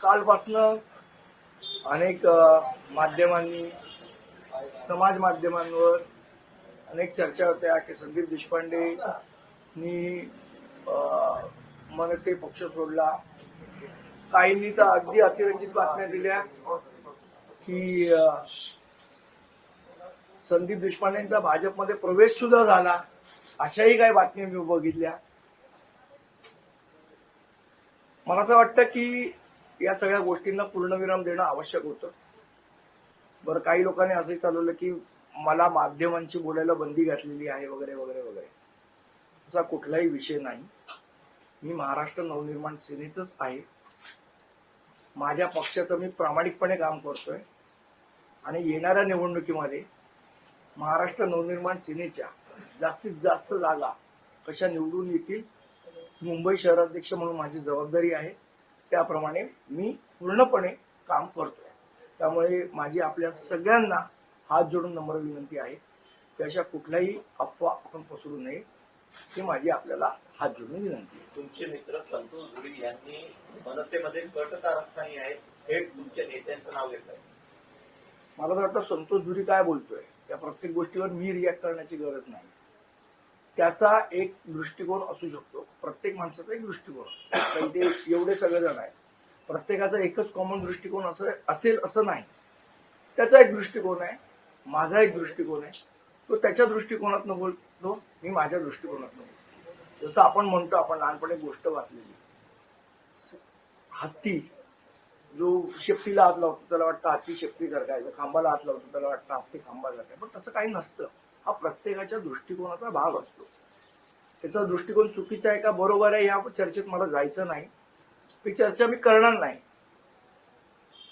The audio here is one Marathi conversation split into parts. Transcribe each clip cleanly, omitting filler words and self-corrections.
कालपासनं अनेक माध्यमांनी, समाज माध्यमांवर अनेक चर्चा होत्या की संदीप देशपांडेंनी मनसे पक्ष सोडला. काहींनी तर अगदी अतिरंजित बातम्या दिल्या की संदीप देशपांडेंचा भाजपमध्ये प्रवेश सुद्धा झाला, अशाही काही बातम्या मी बघितल्या. मला असं वाटतं की या सगळ्या गोष्टींना पूर्णविराम देणं आवश्यक होतं. बरं, काही लोकांनी असंही चालवलं की मला माध्यमांची बोलायला बंदी घातलेली आहे वगैरे वगैरे वगैरे. असा कुठलाही विषय नाही. मी महाराष्ट्र नवनिर्माण सेनेतच आहे. माझ्या पक्षाचं मी प्रामाणिकपणे काम करतोय आणि येणाऱ्या निवडणुकीमध्ये महाराष्ट्र नवनिर्माण सेनेच्या जास्तीत जास्त जागा कशा निवडून येतील, मुंबई शहराध्यक्ष म्हणून माझी जबाबदारी आहे. त्याप्रमाणे मी पूर्णपणे काम करतोय. त्यामुळे माझी आपल्या सगळ्यांना हात जोडून नम्र विनंती आहे की अशा कुठल्याही अफवा आपण पसरू नये, ही माझी आपल्याला हात जोडून विनंती आहे. तुमचे मित्र संतोष झुरी यांनी मनसेमध्ये गट कारस्थानी आहेत, थेट तुमच्या नेत्यांचं नाव घेतलंय. मला तर वाटतं संतोष झुरी काय बोलतोय त्या प्रत्येक गोष्टीवर मी रिॲक्ट करण्याची गरज नाही. त्याचा एक दृष्टिकोन असू शकतो, प्रत्येक माणसाचा एक दृष्टिकोन. इथे एवढे सगळेजण आहेत, प्रत्येकाचा एकच कॉमन दृष्टिकोन असेल असं नाही. त्याचा एक दृष्टिकोन आहे, माझा एक दृष्टिकोन आहे. तो त्याच्या दृष्टिकोनातनं बोलतो, मी माझ्या दृष्टिकोनातनं बोलतो. जसं आपण म्हणतो, आपण लहानपणी गोष्ट वाचलेली, हत्ती जो शेपटीला हात लावतो त्याला वाटतं हत्ती शेपटी सरकायचं, खांबाला हात लावतो त्याला वाटतं हत्ती खांबा सरकाय. पण तसं काही नसतं. हा प्रत्येकाच्या दृष्टिकोनाचा भाग असतो. त्याचा दृष्टिकोन चुकीचा आहे का बरोबर आहे या चर्चेत मला जायचं नाही. ही चर्चा मी करणार नाही.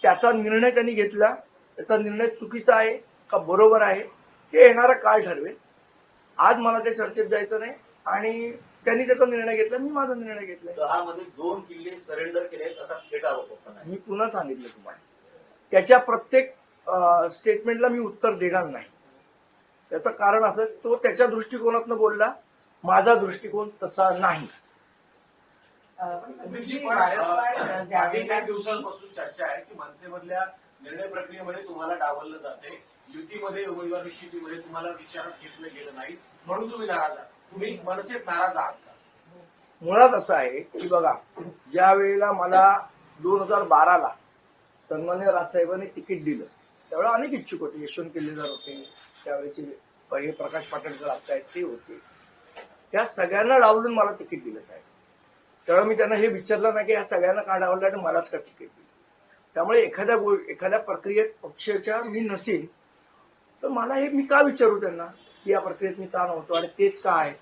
त्याचा निर्णय त्यांनी घेतला, त्याचा निर्णय चुकीचा आहे का बरोबर आहे हे येणारा काळ ठरवेल. आज मला त्या चर्चेत जायचं नाही आणि त्यांनी त्याचा निर्णय घेतला, मी माझा निर्णय घेतला. दहामध्ये 2 किल्ले सरेंडर केले असा थेट आरोप होता. मी पुन्हा सांगितलं तुम्हाला, त्याच्या प्रत्येक स्टेटमेंटला मी उत्तर देणार नाही. त्याचं कारण असं, तो त्याच्या दृष्टिकोनातनं बोलला, माझा दृष्टिकोन तसा नाही. काही दिवसांपासून चर्चा आहे की मनसेमधल्या निर्णय प्रक्रियेमध्ये तुम्हाला डावललं जाते, युतीमध्ये उमेदवार निश्चितीमध्ये तुम्हाला विचारात घेतलं गेलं नाही, म्हणून तुम्ही नाराज आहात. तुम्ही मनसेत नाराज आहात का? मुळात असं आहे की बघा, ज्या वेळेला मला 2012ला सन्मान्य राजसाहेबांनी तिकीट दिलं त्यावेळेला अनेक इच्छुक होते. यशवंत केल्लेदार होते, त्यावेळेचे हे प्रकाश पाटणकर आता आहेत ते होते. त्या सगळ्यांना डावलून मला तिकीट दिलं साहेब. त्यावेळेला मी त्यांना हे विचारलं नाही की या सगळ्यांना का डावलं आणि मलाच का तिकीट दिलं. त्यामुळे एखाद्या प्रक्रियेत पक्षाच्या मी नसेल तर मला हे मी का विचारू त्यांना की या प्रक्रियेत मी का नव्हतो आणि तेच का आहे.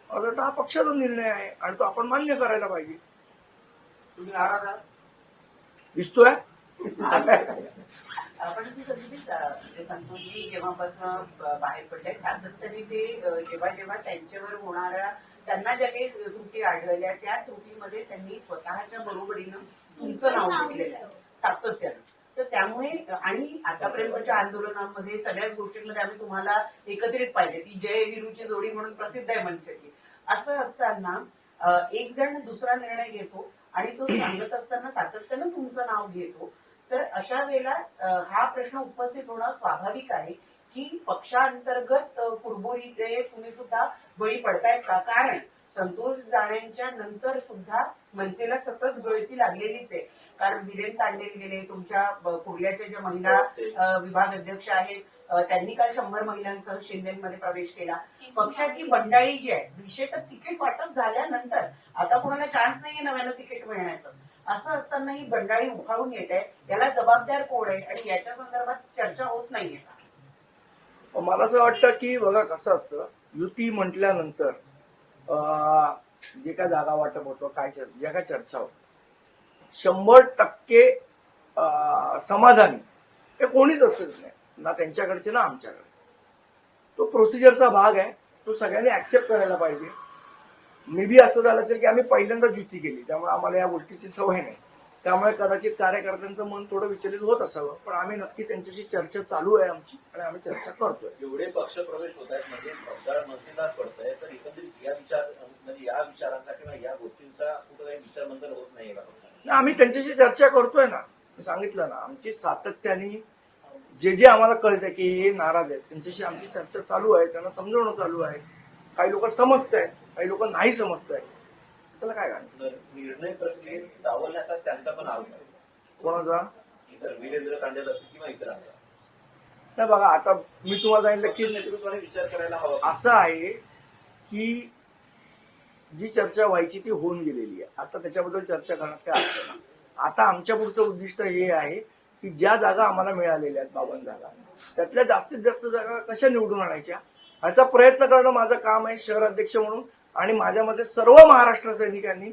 हा पक्षाचा निर्णय आहे आणि तो आपण मान्य करायला पाहिजे. तुम्ही नाराज आहात दिसतोय. आपण संतोषजी जेव्हापासून बाहेर पडले सातत्याने ते जेव्हा त्यांच्यावर होणाऱ्या त्यांना ज्या काही त्रुटी आढळल्या त्या त्रुटीमध्ये त्यांनी स्वतःच्या बरोबरीनं तुमचं नाव घेतलेलं आहे सातत्यानं. तर त्यामुळे आणि आतापर्यंतच्या आंदोलनामध्ये सगळ्याच गोष्टींमध्ये आम्ही तुम्हाला एकत्रित पाहिजे. ती जय विरूची जोडी म्हणून प्रसिद्ध आहे मनसेची. असं असताना एक जण दुसरा निर्णय घेतो आणि तो सांगत असताना सातत्यानं तुमचं नाव घेतो. तर अशा वेळेला हा प्रश्न उपस्थित होणं स्वाभाविक आहे की पक्षांतर्गत कुरबुरीचे तुम्ही सुद्धा बळी पडतायत का? कारण संतोष जाण्यांच्या नंतर सुद्धा मनसेला सतत गळती लागलेलीच आहे. कारण वीरेन तांडे गेले, तुमच्या कुर्ल्याच्या ज्या महिला विभाग अध्यक्ष आहेत त्यांनी काल 100 महिलांसह शिंदेमध्ये प्रवेश केला. पक्षाची बंडाळी जी आहे, विषय तर तिकीट वाटप झाल्यानंतर आता कोणाला चान्स नाहीये नव्यानं तिकीट मिळण्याचं. असं असताना ही बंडाळी उखाळून येत आहे. याला जबाबदार कोण आहे आणि याच्या संदर्भात चर्चा होत नाहीये का? मला असं वाटतं की बघा कसं असतं, युती म्हटल्यानंतर जे काय जागा वाटप होतं, काय ज्या काय चर्चा होत, 100% समाधानी हे कोणीच असेल नाही, ना त्यांच्याकडचे ना आमच्याकडे. तो प्रोसिजरचा भाग आहे, तो सगळ्यांनी ऍक्सेप्ट करायला पाहिजे. मे बी असं झालं असेल की आम्ही पहिल्यांदा युती केली त्यामुळे आम्हाला या गोष्टीची सवय नाही. त्यामुळे कदाचित कार्यकर्त्यांचं मन थोडं विचलित होत असावं. पण आम्ही नक्की त्यांच्याशी चर्चा चालू आहे आमची आणि आम्ही चर्चा करतोय. एवढे पक्ष प्रवेश होत आहेत म्हणजे मतदार मनसेदार पडतंय, तर एकंदरीत या विचारांचा किंवा या गोष्टींचा कुठं काही विचारमंथन होत नाहीये का? नाही, आम्ही त्यांच्याशी चर्चा करतोय ना. मी सांगितलं ना, आमची सातत्याने जे आम्हाला कळतंय की हे नाराज आहेत त्यांच्याशी आमची चर्चा चालू आहे, त्यांना समजवणं चालू आहे. काही लोक समजतायत, काही लोक नाही समजतायत. त्याला काय घालणं. निर्णय प्रक्रियेत डावलण्याचा त्यांचा पण आरोप आहे. कोणाचा? इतर वीरेंद्र तांडेल असतील किंवा इतरांचा. नाही बघा, आता मी तुम्हाला सांगितलं की नेतृत्वाने विचार करायला हवा. असं आहे की जी चर्चा व्हायची ती होऊन गेलेली आहे. आता त्याच्याबद्दल चर्चा करण्यात काय अर्थ नाही. आता आमच्या पुढचं उद्दिष्ट हे आहे की ज्या जागा आम्हाला मिळालेल्या आहेत 52 जागा, त्यातल्या जास्तीत जास्त जागा कशा निवडून आणायच्या ह्याचा प्रयत्न करणं माझं काम आहे शहर अध्यक्ष म्हणून. आणि माझ्या मते सर्व महाराष्ट्र सैनिकांनी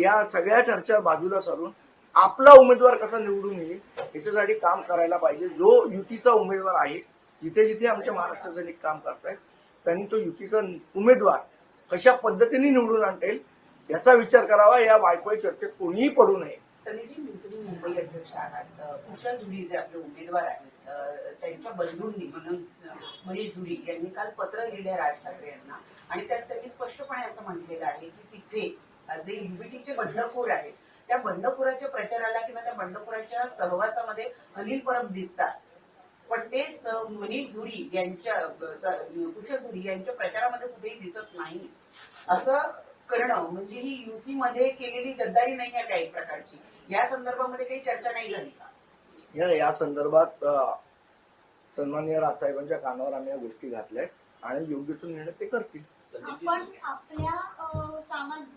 या सगळ्या चर्चा बाजूला सारून आपला उमेदवार कसा निवडून येईल याच्यासाठी काम करायला पाहिजे. जो युतीचा उमेदवार आहे, जिथे जिथे आमचे महाराष्ट्र सैनिक काम करतायत त्यांनी तो युतीचा उमेदवार कशा पद्धतीने निवडून आणता येईल याचा विचार करावा. या वायफाय चर्चेत कोणीही पडू नये. सनीजी, तुम्ही मुंबई अध्यक्ष आहात. कुशल धुरी जे आपले उमेदवार आहेत त्यांच्या बंधूंनी मनीष धुरी यांनी काल पत्र लिहिले राज ठाकरे यांना आणि त्यात त्यांनी स्पष्टपणे असं म्हटलेलं आहे की तिथे जे युबीटीचे बंडखोर आहेत त्या बंडखोराच्या प्रचाराला किंवा त्या बंडखोराच्या सहवासामध्ये अनिल परब दिसतात, पण तेच मनीष धुरी यांच्या कुशल धुरी यांच्या प्रचारामध्ये कुठेही दिसत नाही. असं करणं म्हणजे ही युतीमध्ये केलेली गद्दारी नाही आहे का एक प्रकारची? या संदर्भामध्ये काही चर्चा नाही झाली का? या संदर्भात सन्माननीय राजसाहेबांच्या कानावर आम्ही या गोष्टी घातल्या आणि योग्य तो निर्णय ते करतील. आपण आपल्या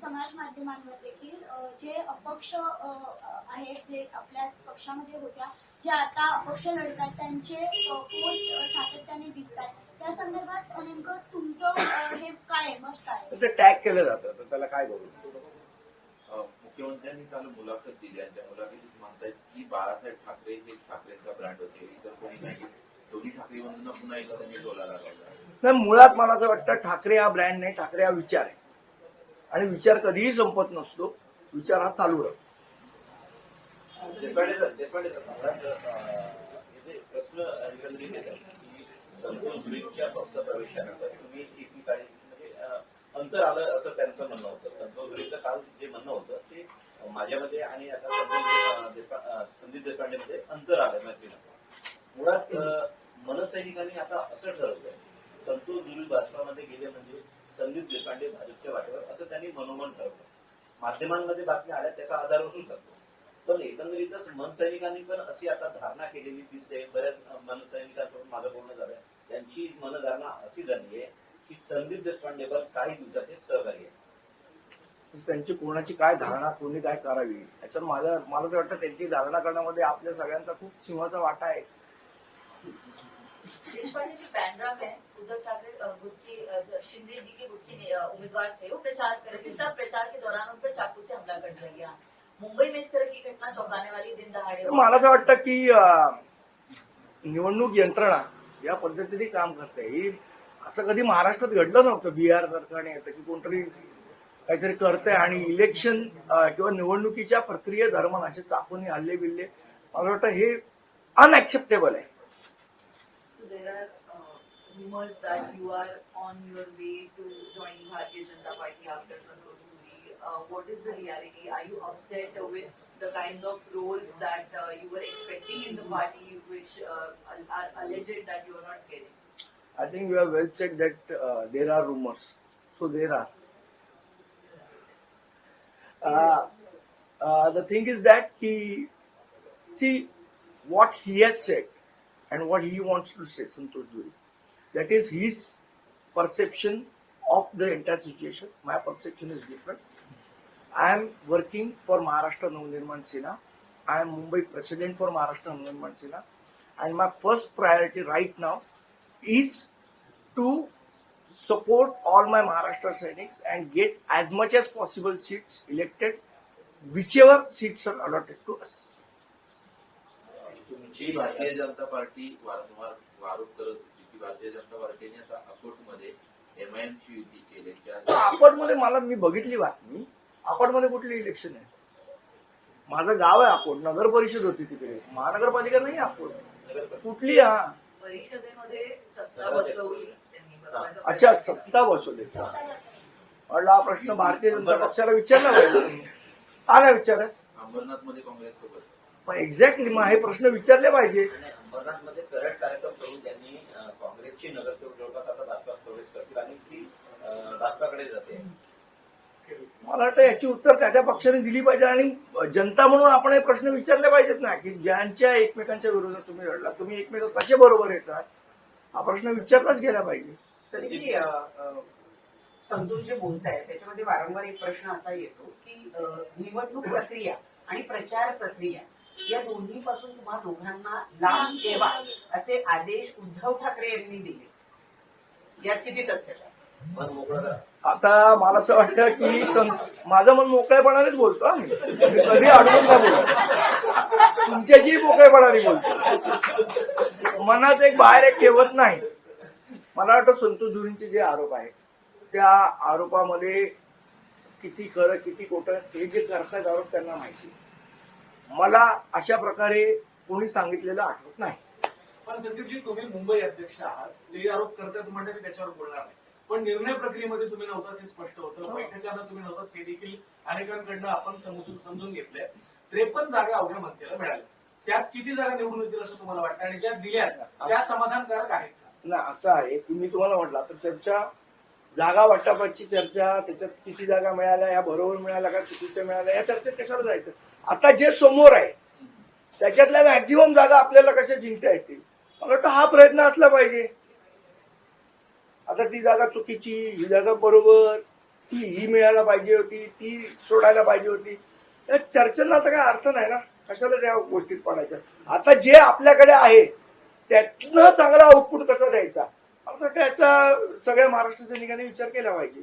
समाज माध्यमांवर देखील जे अपक्ष आहेत, जे आपल्या पक्षामध्ये होत्या, जे आता अपक्ष लढतात त्यांचे पोस्ट सातत्याने दिसतात. त्या संदर्भात नेमकं तुमचं हे काय मत काय? ते टॅग केलं जातं, तर त्याला काय करू? मुख्यमंत्र्यांनी काल मुलाखत दिली आणि त्या मुलाखतीत म्हणतायत की बाळासाहेब ठाकरे हे ठाकरेंचा ब्रँड होते, इतर कोणी नाही. दोन्ही ठाकरे बंधूंना पुन्हा एकदा त्यांनी डोला लावला. नाही, मुळात मला असं वाटतं ठाकरे हा ब्रँड नाही, ठाकरे हा विचार आहे आणि विचार कधीही संपत नसतो. विचार हा चालू राहतो. देशपांडे सर, प्रश्न एकंदरीत येतात की संतोष धुरीच्या पक्ष प्रवेशानंतर तुम्ही ठिकठिकाणी म्हणजे अंतर आलं असं त्यांचं म्हणणं होतं. संतोष धुरीचं काल जे म्हणणं होतं ते माझ्यामध्ये आणि आता संदीप देशपांडेमध्ये अंतर आलं मैत्रीला. मुळात मनसैनिकांनी आता असं ठरवलंय संतोष धुरी भाजपामध्ये गेले म्हणजे संदीप देशपांडे भाजपच्या वाटेवर, असं त्यांनी मनोमन ठरवलं. माध्यमांमध्ये बातम्या आल्या त्याचा आधार असू शकतो, पण एकंदरीतच मनसैनिकांनी पण अशी आता धारणा केलेली दिसते. बऱ्याच मनसैनिकांकडून माझं बोलणं झालंय, त्यांची मनधारणा अशी झाली आहे की संदीप देशपांडे पण काही दिवसाचे सहकारी आहे. त्यांची कोणाची काय धारणा, कोणी काय करावी याच्यात मला तर वाटतं त्यांची धारणा करण्यामध्ये आपल्या सगळ्यांचा खूप सिंहाचा वाटा आहे. देशपांडे जी बैनर है, उद्धव ठाकरे गुट के शिंदे जी के गुट के उम्मीदवार थे, वो प्रचार कर रहे थे, तब प्रचार के दौरान उन पर चाकू से हमला कर दिया गया. मुंबई में इस तरह की घटना चौंकाने वाली दिन दहाड़े. मला असं वाटतं की निवडणूक यंत्रणा या पद्धतीने काम करते. ही असं कधी महाराष्ट्रात घडलं नव्हतं. बिहार सरकारने येतं की कोणतरी काहीतरी करतंय आणि इलेक्शन किंवा निवडणुकीच्या प्रक्रिये दरम्यान असे चाकूनी हल्ले बिल्ले, मला वाटतं हे अनएक्सेप्टेबल आहे. There are rumors that you are on your way to joining Bharatiya Janata Party after Santosh Dhuri. What is the reality? Are you upset with the kinds of roles that you were expecting in the party, which are alleged that you are not getting? I think you have well said that there are rumors. So there are. The thing is that see what he has said and what he wants to say, Santosh Dhuri. That is his perception of the entire situation. My perception is different. I am working for Maharashtra Navnirman Sena. I am Mumbai president for Maharashtra Navnirman Sena. And my first priority right now is to support all my Maharashtra Sainiks and get as much as possible seats elected, whichever seats are allotted to us. तुमची भारतीय जनता पार्टी वारंवार आरोप करत होती की भारतीय जनता पार्टीने आता अकोटमध्ये एमआयएमची युती केली. अकोटमध्ये मी बघितली बातमी. अकोटमध्ये कुठली इलेक्शन आहे? माझं गाव आहे अकोट, नगर परिषद होती तिकडे, महानगरपालिका नाही अकोट. कुठली? हा, परिषदेमध्ये सत्ता बसवली त्यांनी. अच्छा, सत्ता बसवली. म्हटलं हा प्रश्न भारतीय जनता पक्षाला विचारला पाहिजे. तुम्ही का नाही विचारत? अंबरनाथमध्ये काँग्रेस सोबत. पण एक्झॅक्टली मग हे प्रश्न विचारले पाहिजे. आणि अंबरनाथमध्ये करड कार्यक्रम करून त्यांनी काँग्रेसची नगरसेवक जवळपास आता भाजपात प्रवेश करतील आणि ती भाजपाकडे जाते. मला वाटतं याची उत्तर त्या त्या पक्षाने दिली पाहिजे आणि जनता म्हणून आपण हे प्रश्न विचारले पाहिजेत ना, की ज्यांच्या एकमेकांच्या विरोधात तुम्ही लढला, तुम्ही एकमेक कसे बरोबर येतात, हा प्रश्न विचारलाच गेला पाहिजे. संदीपजी, संतोष जे बोलताय त्याच्यामध्ये वारंवार एक प्रश्न असा येतो की निवडणूक प्रक्रिया आणि प्रचार प्रक्रिया या दोन्ही पासून तुम्हा दोघांना लांब ठेवा असे आदेश उद्धव ठाकरे यांनी दिले. यात किती तथ्य आहे? मन मोकळं करा. आता मला असं वाटतं की माझं मन मोकळेपणानेच बोलतो हा. मी कधी अडवून नाही बोलतो, तुमच्याशी मोकळेपणाने बोलतो, मनात एक बाहेर एक ठेवत नाही. मला वाटतं संतोष धुरींचे जे आरोप आहेत त्या आरोपामध्ये किती खरं किती खोटं हे जे करतात आरोप त्यांना माहिती. मला अशा प्रकारे कोणी सांगितलेलं आठवत नाही. पण संदीपजी, तुम्ही मुंबई अध्यक्ष आहात, ते आरोप करतात म्हणजे मी त्याच्यावर बोलणार नाही, पण निर्णय प्रक्रियेमध्ये तुम्ही नव्हता ते स्पष्ट होतं. बैठकांना तुम्ही नव्हता ते देखील अनेकांकडनं आपण समजून घेतलंय. 53 जागा अवघ्या मनसेला मिळाल्या, त्यात किती जागा निवडून येतील असं तुम्हाला वाटतं आणि ज्या दिल्या त्या समाधानकारक आहेत का? ना असं आहे की मी तुम्हाला म्हटलं तर चर्चा जागा वाटपाची चर्चा, त्याच्यात किती जागा मिळाल्या, या बरोबर मिळाल्या का चुकीच्या मिळाल्या, या चर्चेत कशाला जायचं. आता जे समोर आहे त्याच्यातल्या मॅक्झिमम जागा आपल्याला कशा जिंकता येतील, मला वाटतं हा प्रयत्न असला पाहिजे. आता ती जागा चुकीची, ही जागा बरोबर, ही मिळायला पाहिजे होती, ती सोडायला पाहिजे होती, या चर्चेला आता काय अर्थ नाही ना, कशाला त्या गोष्टीत पडायचं. आता जे आपल्याकडे आहे त्यातनं चांगला आउटपुट कसा द्यायचा, मला वाटतं याचा सगळ्या महाराष्ट्र सैनिकांनी विचार केला पाहिजे.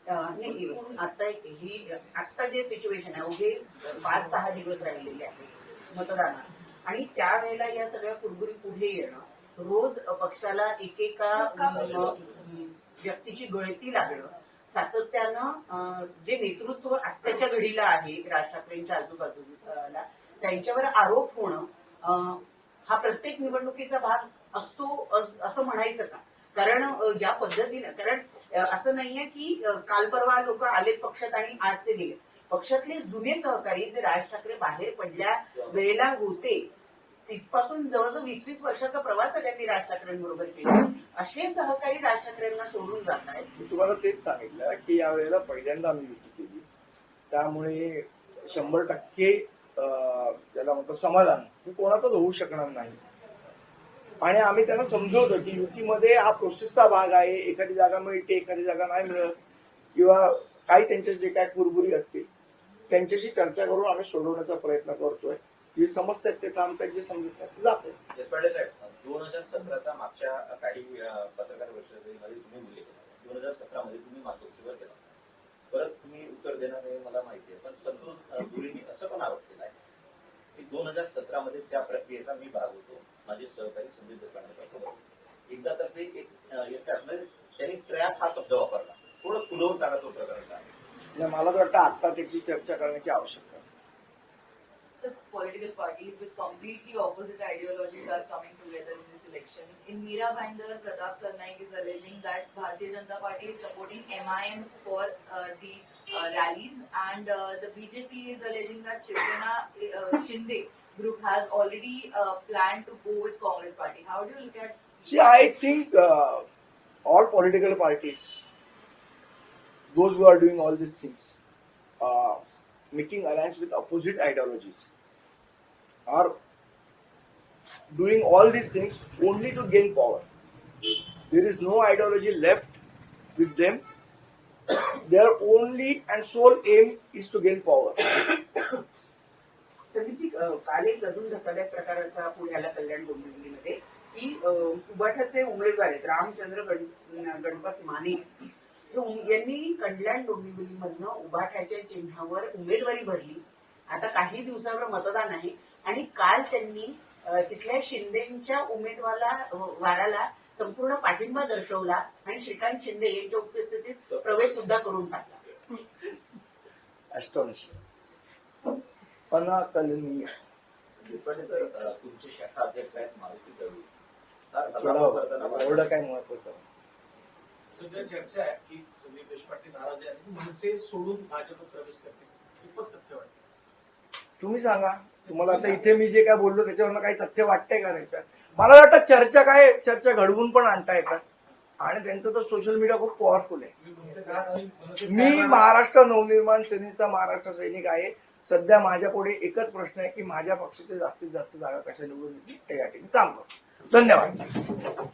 नाही, आता जे सिच्युएशन आहे, उभे 5-6 दिवस राहिलेले आहेत मतदानात आणि त्यावेळेला या सगळ्या कुरबुरी पुढे येणं, रोज पक्षाला एकेका व्यक्तीची गळती लागणं, सातत्यानं जे नेतृत्व आत्ताच्या घडीला आहे राज ठाकरेंच्या आजूबाजूला त्यांच्यावर आरोप होणं, हा प्रत्येक निवडणुकीचा भाग असतो असं म्हणायचं का? कारण ज्या पद्धतीनं, कारण असं नाहीये की काल परवा लोक आलेत पक्षात आणि आज ते गेले. पक्षातले जुने सहकारी जे राज ठाकरे बाहेर पडल्या वेळेला होते तिथपासून जवळजवळ 20-20 वर्षाचा प्रवास सगळ्यांनी राज ठाकरेंबरोबर केला, असे सहकारी राज ठाकरेंना सोडून जात आहेत. मी तुम्हाला तेच सांगितलं की यावेळेला पहिल्यांदा आम्ही युती केली, त्यामुळे 100% त्याला म्हणतो समाधान हे कोणाचाच होऊ शकणार नाही. आणि आम्ही त्यांना समजवतो की युतीमध्ये हा प्रोसेसचा भाग आहे, एखादी जागा मिळते एखादी जागा नाही मिळत, किंवा काही त्यांच्या जे काय कुरबुरी असतील त्यांच्याशी चर्चा करून आम्ही सोडवण्याचा प्रयत्न करतोय. जे समजतात ते थांबतात, जे समजत नाही जाते. देशपांडे साहेब, 2017चा मागच्या काही पत्रकार परिषदेमध्ये तुम्ही उल्लेख केला, 2017 मध्ये तुम्ही मातोश्रीवर गेला, परत तुम्ही उत्तर देणार हे मला माहिती आहे, पण संतोष धुरींनी असं पण आरोप केला आहे की 2017 मध्ये त्या प्रक्रियेचा मी भाग होतो, माझे सहकारी संदीप देशपांडे एकदा तर ते एक त्यांनी ट्रॅप हा शब्द वापरला, थोडं खुलवून सांगा तो प्रकार काय. मला तर वाटतं आता त्याची चर्चा करण्याची आवश्यकता. So political parties with completely opposite ideologies are coming together in this election. In Meera Bhayandar, Pratap Sarnaik is alleging that Bharatiya Janata Party is supporting MIM for the rallies, and the BJP is alleging that Shivsena Shinde group has already planned to go with Congress party. How do you look at? See, I think all political parties, those who are doing all these things, making alliance with opposite ideologies, are doing all these things only to gain power. There is no ideology left with them. Their only and sole aim is to gain power. Sandeepji, काल एक अजून धक्कादायक प्रकार असा पुण्याला कल्याण डोंबिवलीमध्ये की उबाठाचे उमेदवार आहेत रामचंद्र गणपत माने यांनी कल्याण डोंबिवलीमधनं उबाठाच्या चिन्हावर उमेदवारी भरली. आता काही दिवसावर मतदान आहे आणि काल त्यांनी तिथल्या शिंदेच्या उमेदवाराला संपूर्ण पाठिंबा दर्शवला आणि श्रीकांत शिंदे यांच्या उपस्थितीत प्रवेश सुद्धा करून टाकला. Astonishing. पण कलनीय. देशपांडे सर, तुमचे शाखा अध्यक्ष आहेत मारुती दळवी, एवढं काय महत्वाचं. सध्या चर्चा आहे की संदीप देशपांडे नाराज आहे आणि मनसे सोडून भाजपत प्रवेश करते कितपत तथ्य वाटतं? तुम्ही सांगा, तुम्हाला आता इथे मी जे काय बोललो त्याच्यावरनं काही तथ्य वाटतंय का त्याच्यात? मला वाटतं चर्चा घडवून पण आणता येतात आणि त्यांचं तर सोशल मीडिया खूप पॉवरफुल आहे. तुम्ही मनसेत आहात आणि मनसेत मी काय महाराष्ट्र नवनिर्माण सेनेचा महाराष्ट्र सैनिक आहे. सध्या माझ्या पुढे एकच प्रश्न आहे की माझ्या पक्षाचे जास्तीत जास्त जागा कशा निवडून येतील, या ठिकाणी काम करतो. धन्यवाद.